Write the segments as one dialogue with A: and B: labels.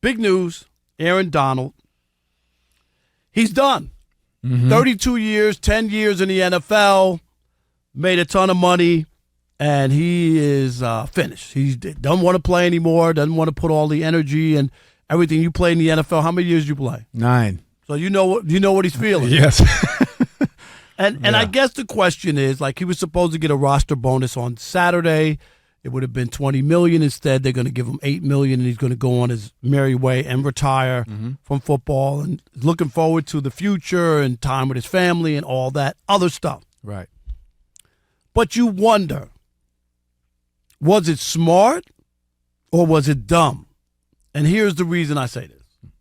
A: big news, Aaron Donald, he's done. 32 years, 10 years in the NFL, made a ton of money, and he is finished. He doesn't want to play anymore, doesn't want to put all the energy and everything. You played in the NFL. How many years did you play?
B: 9.
A: So you know what he's feeling.
B: Yes.
A: And I guess the question is, like, he was supposed to get a roster bonus on Saturday. It would have been $20 million. Instead, they're going to give him $8 million, and he's going to go on his merry way and retire from football, and looking forward to the future and time with his family and all that other stuff.
B: Right.
A: But you wonder, was it smart or was it dumb? And here's the reason I say this.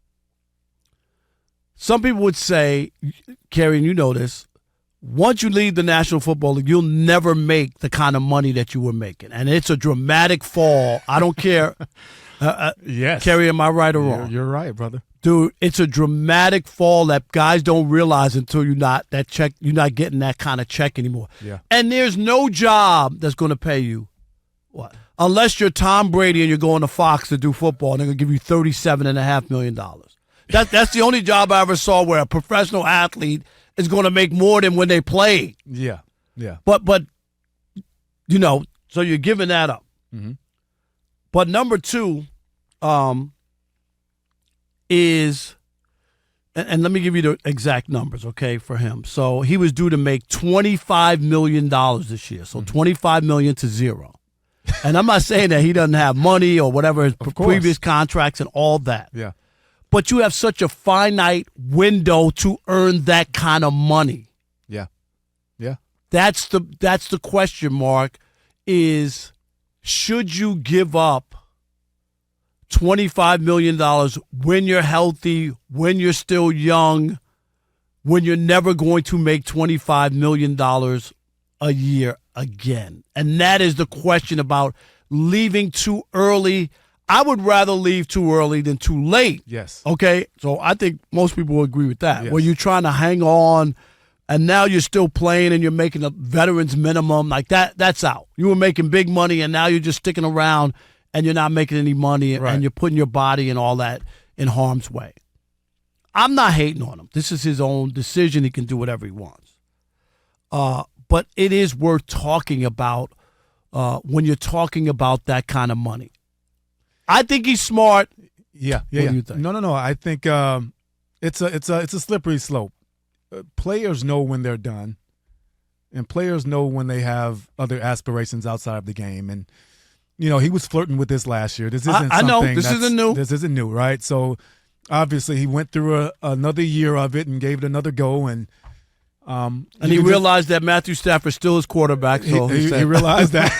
A: Some people would say, Kerry, and you know this, once you leave the National Football League, you'll never make the kind of money that you were making. And it's a dramatic fall. I don't care.
B: Yes.
A: Kerry, am I right or wrong?
B: You're right, brother.
A: Dude, it's a dramatic fall that guys don't realize until you're not getting that kind of check anymore.
B: Yeah.
A: And there's no job that's going to pay you what? Unless you're Tom Brady and you're going to Fox to do football, and they're going to give you $37.5 million. That's the only job I ever saw where a professional athlete is going to make more than when they play.
B: Yeah, yeah.
A: But you know, so you're giving that up.
B: Mm-hmm.
A: But number two is, and let me give you the exact numbers, okay, for him. So he was due to make $25 million this year. So $25 million to zero. And I'm not saying that he doesn't have money or whatever, his previous contracts and all that.
B: Yeah.
A: But you have such a finite window to earn that kind of money.
B: Yeah. Yeah.
A: That's the question mark is, should you give up $25 million when you're healthy, when you're still young, when you're never going to make $25 million a year again? And that is the question about leaving too early. I would rather leave too early than too late.
B: Yes.
A: Okay? So I think most people will agree with that.
B: Yes.
A: Where you're trying to hang on, and now you're still playing and you're making a veteran's minimum. Like that's out. You were making big money, and now you're just sticking around and you're not making any money,
B: right,
A: and you're putting your body and all that in harm's way. I'm not hating on him. This is his own decision. He can do whatever he wants. But it is worth talking about when you're talking about that kind of money. I think he's smart.
B: Yeah.
A: What do you think?
B: No. I think it's a slippery slope. Players know when they're done, and players know when they have other aspirations outside of the game. And you know, he was flirting with this last year. This isn't.
A: I know this isn't new.
B: This isn't new, right? So obviously, he went through another year of it and gave it another go, and
A: he realized that Matthew Stafford's still his quarterback. So
B: he realized that.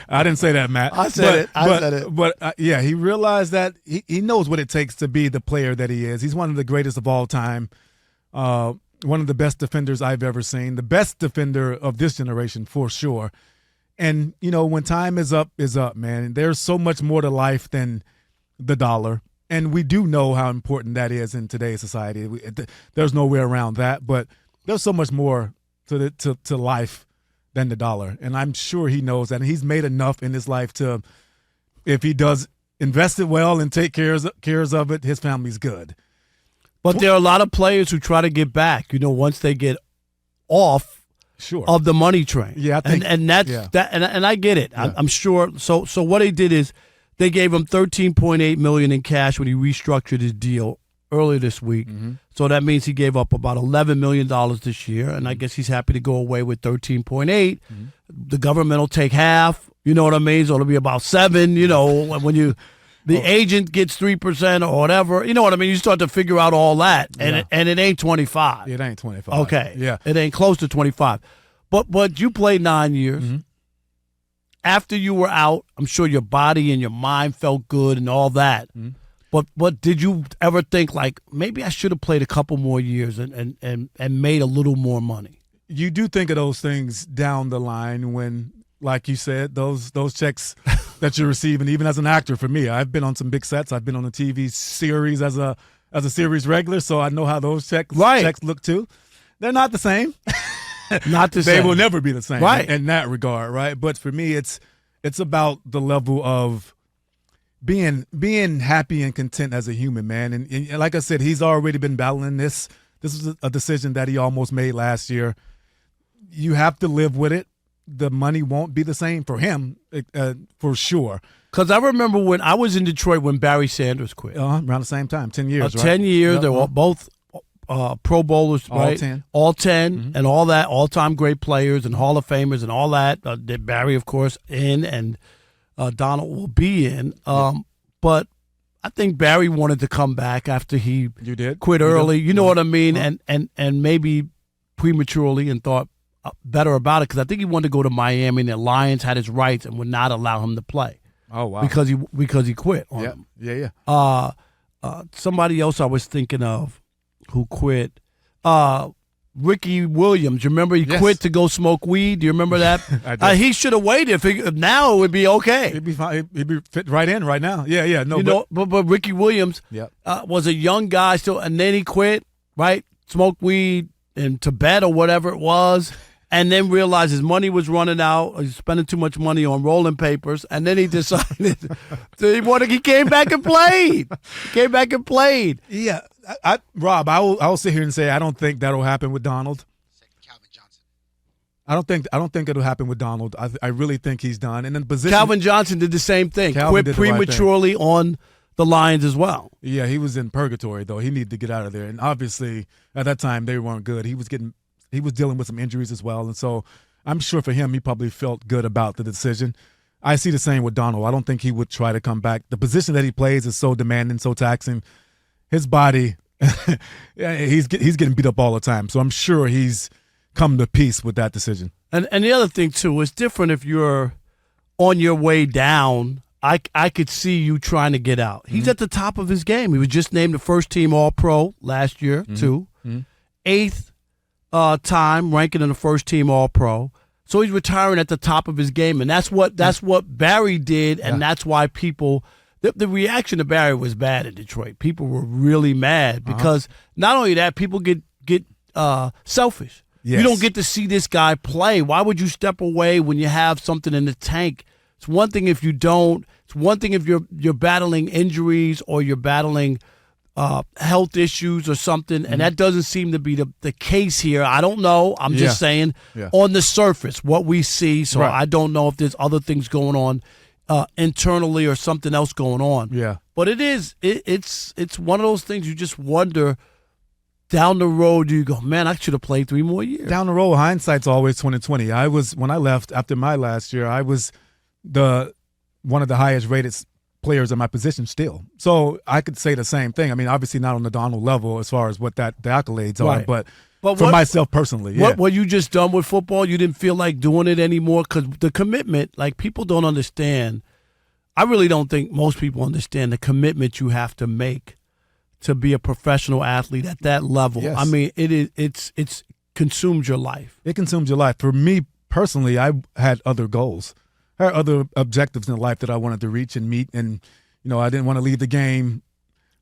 B: I didn't say that, Matt.
A: I said it.
B: But yeah, he realized that he knows what it takes to be the player that he is. He's one of the greatest of all time. One of the best defenders I've ever seen. The best defender of this generation, for sure. And, you know, when time is up, man. There's so much more to life than the dollar. And we do know how important that is in today's society. There's no way around that. But there's so much more to life than the dollar. And I'm sure he knows that. And he's made enough in his life to, if he does invest it well and take cares of it, his family's good.
A: But there are a lot of players who try to get back, you know, once they get off of the money train.
B: Yeah, I think,
A: and that's that, and I get it. Yeah. I'm sure. So what they did is they gave him $13.8 million in cash when he restructured his deal earlier this week. Mm-hmm. So that means he gave up about $11 million this year, and I guess he's happy to go away with 13.8. Mm-hmm. The government will take half. You know what I mean? So it'll be about 7. You know, when you. The agent gets 3% or whatever. You know what I mean? You start to figure out all that, and it ain't 25.
B: It ain't 25.
A: Okay.
B: Yeah.
A: It ain't close to 25. But you played 9 years. Mm-hmm. After you were out, I'm sure your body and your mind felt good and all that. Mm-hmm. But did you ever think, like, maybe I should have played a couple more years and made a little more money?
B: You do think of those things down the line when, like you said, those checks that you're receiving, even as an actor. For me, I've been on some big sets. I've been on a TV series as a series regular, so I know how those checks look too. They're not the same.
A: Not the same.
B: They will never be the same,
A: right,
B: in that regard, right? But for me, it's about the level of being happy and content as a human, man. And like I said, he's already been battling this. This was a decision that he almost made last year. You have to live with it. The money won't be the same for him, for sure.
A: Because I remember when I was in Detroit when Barry Sanders quit.
B: Around the same time, 10 years, right?
A: 10 years. Yep. They were both Pro Bowlers,
B: all
A: right?
B: 10.
A: All 10 and all that, all-time great players and Hall of Famers and all that. Barry, of course, in and Donald will be in. But I think Barry wanted to come back after he quit early. You know what I mean? And maybe prematurely and thought better about it because I think he wanted to go to Miami and the Lions had his rights and would not allow him to play.
B: Oh, wow.
A: Because he quit on him.
B: Yeah.
A: Somebody else I was thinking of who quit. Ricky Williams. You remember he quit to go smoke weed? Do you remember that?
B: I did.
A: He should have waited. Now it would be okay.
B: He'd be fine. He'd be fit right in right now. Yeah.
A: No, but Ricky Williams was a young guy still, and then he quit, right? Smoked weed in Tibet or whatever it was, and then realized his money was running out. He was spending too much money on rolling papers, and then he decided he came back and played.
B: Yeah. Rob, I will sit here and say I don't think that'll happen with Donald.
C: Calvin Johnson.
B: I don't think it'll happen with Donald. I really think he's done. And then position.
A: Calvin Johnson did the same thing.
B: Calvin
A: Quit prematurely on the Lions as well.
B: Yeah, he was in purgatory though. He needed to get out of there. And obviously at that time they weren't good. He was dealing with some injuries as well. And so I'm sure for him he probably felt good about the decision. I see the same with Donald. I don't think he would try to come back. The position that he plays is so demanding, so taxing. His body, he's getting beat up all the time. So I'm sure he's come to peace with that decision.
A: And the other thing, too, it's different if you're on your way down. I could see you trying to get out. He's at the top of his game. He was just named the first-team All-Pro last year, too. 8th time ranking in the first-team All-Pro. So he's retiring at the top of his game, and that's what Barry did, and that's why people – the reaction to Barry was bad in Detroit. People were really mad because not only that, people get selfish.
B: Yes.
A: You don't get to see this guy play. Why would you step away when you have something in the tank? It's one thing if you don't. It's one thing if you're battling injuries or you're battling health issues or something, and that doesn't seem to be the case here. I don't know. I'm just saying on the surface what we see. So I don't know if there's other things going on internally or something else going on.
B: Yeah.
A: But it's one of those things you just wonder down the road, you go, man, I should have played 3 more years.
B: Down the road, hindsight's always 20/20. When I left after my last year, I was one of the highest rated players in my position still. So I could say the same thing. I mean, obviously not on the Donald level as far as what the accolades are, but for myself personally.
A: What you just done with football, you didn't feel like doing it anymore because the commitment, like people don't understand. I really don't think most people understand the commitment you have to make to be a professional athlete at that level.
B: Yes.
A: I mean, it's consumes your life.
B: It consumes your life. For me personally, I had other goals. I had other objectives in life that I wanted to reach and meet. And, I didn't want to leave the game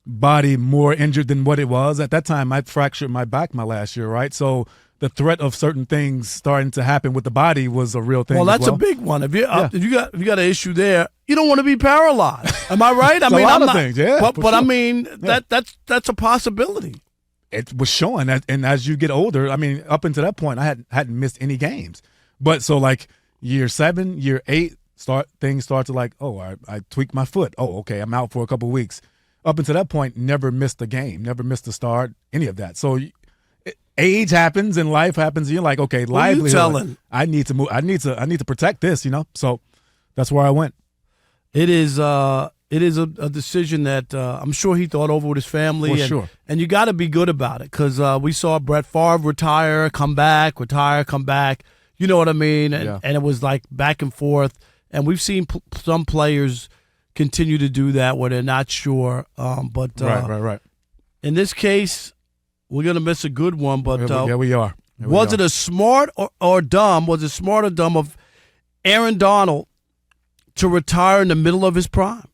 B: body more injured than what it was. At that time, I fractured my back my last year, right? So the threat of certain things starting to happen with the body was a real thing.
A: Well, that's a big one. If you got an issue there, you don't want to be paralyzed. Am I right? I mean,
B: a lot of things, yeah.
A: But
B: sure.
A: I mean, that's a possibility.
B: It was showing that, and as you get older, I mean, up until that point, I hadn't missed any games. But so like year 7, year 8, things start to like, I tweaked my foot. Oh, okay, I'm out for a couple of weeks. Up until that point, never missed a game, never missed a start, any of that. So age happens and life happens. And you're like, okay, livelihood. I need to move. I need to protect this. So that's where I went.
A: It is a decision that I'm sure he thought over with his family.
B: Sure.
A: And you got to be good about it because we saw Brett Favre retire, come back. You know what I mean? And it was like back and forth. And we've seen some players continue to do that where they're not sure.
B: Right.
A: In this case, we're going to miss a good one. But
B: we are.
A: Was it a smart or dumb? Was it smart or dumb of Aaron Donald to retire in the middle of his prime?